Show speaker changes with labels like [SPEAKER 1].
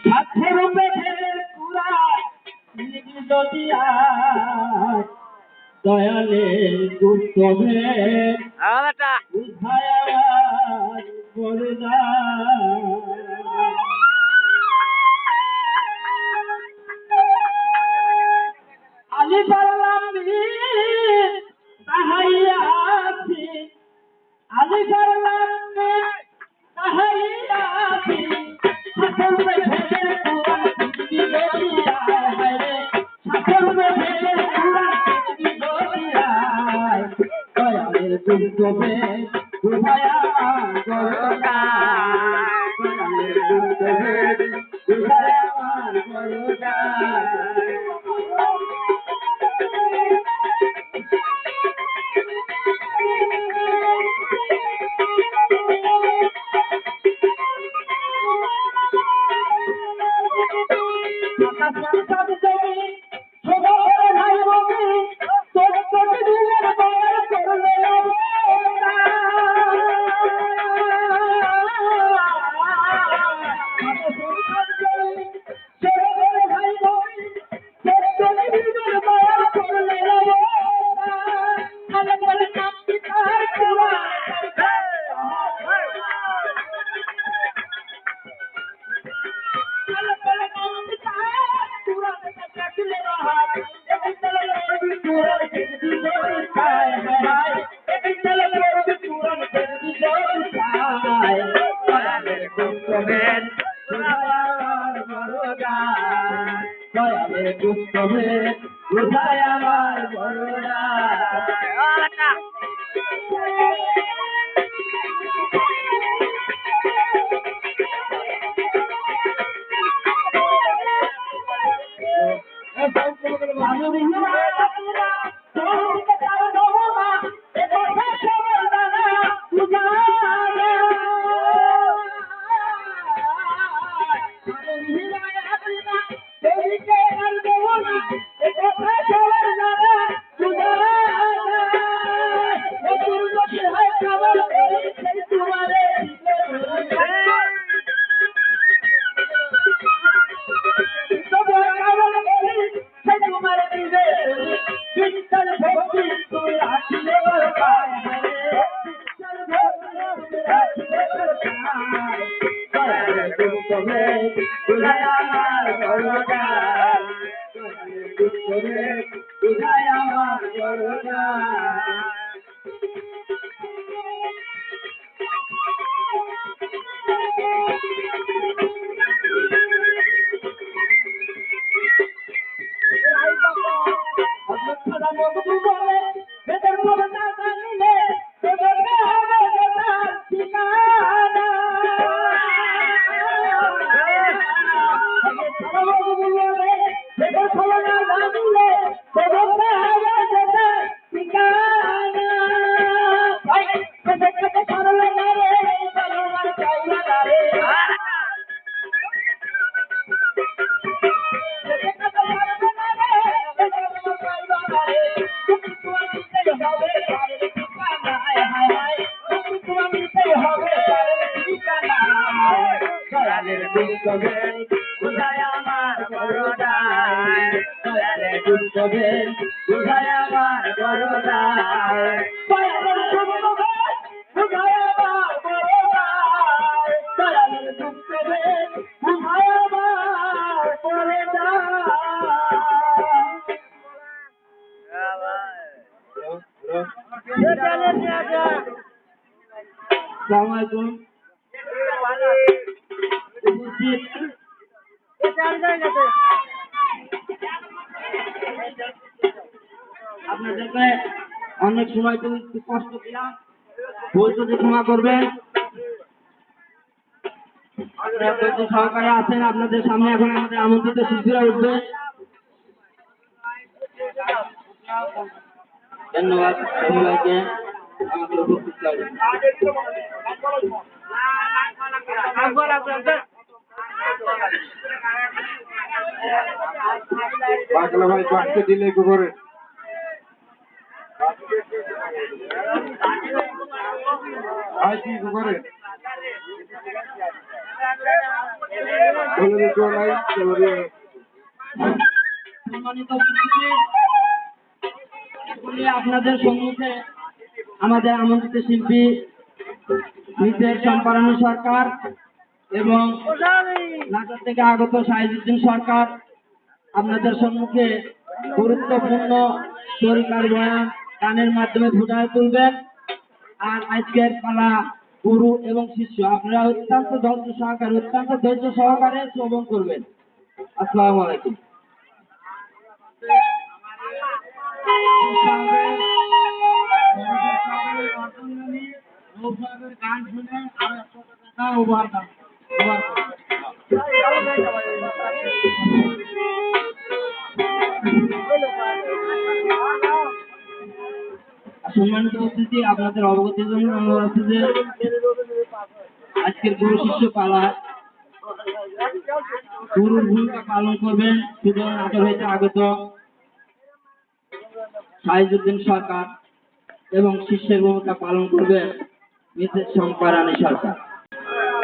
[SPEAKER 1] সাথে রূপে পুরায় যদি দয়ালে গুপ্ত আলি পারলাম তাহাইয়াছি আলি পারলাম তাহাইয়াছি সকল বেঁধে পুরাণ সকল বেঁধে পুরাণ দয়ালের দুর্গমে বুঝায়া করোনা দয়ালের দুর্গমে বুঝায়া করোনা আপনাদেরকে অনেক সময় তো কষ্ট দিলাম, ভুল যদি ক্ষমা করবেন। সহকারে আছেন আপনাদের সামনে, এখন আমাদের আমন্ত্রিত শিল্পীরা উঠবে। ধন্যবাদ সবাইকে আমাদের উপস্থিত
[SPEAKER 2] পাগলা ভাই বাড়তে দিলে গোবরে ভাই কি গোবরে বলে দিতে নাই এবারে
[SPEAKER 1] সম্মানিত উপস্থিতি, এগুলি আপনাদের সম্মুখে আমাদের আমন্ত্রিত শিল্পী মিসেস চম্পারানী সরকার এবং নাটোর থেকে আগত শাহিদুদ্দিন সরকার আপনাদের সম্মুখে গুরুত্বপূর্ণ তরিকার বয়ান গানের মাধ্যমে ফুটায় তুলবেন। আর আজকের পালা গুরু এবং শিষ্য, আপনারা অত্যন্ত ধৈর্য সহকারে শ্রবণ করবেন। আসসালামু আলাইকুম। গান শুনে আর 100 টাকা ওভার দাম সম্মানিত উপস্থিতি, আপনাদের অবগতির জন্য অনুরোধ আছে যে আজকের গুরু শিষ্য পালা গুরুর ভূমিকা পালন করবেন শুধু নাটোর হইতে আগত শাহিদুদ্দিন সরকার এবং শিষ্যের ভূমিকা পালন করবেন মিসেস চম্পারানী সরকার।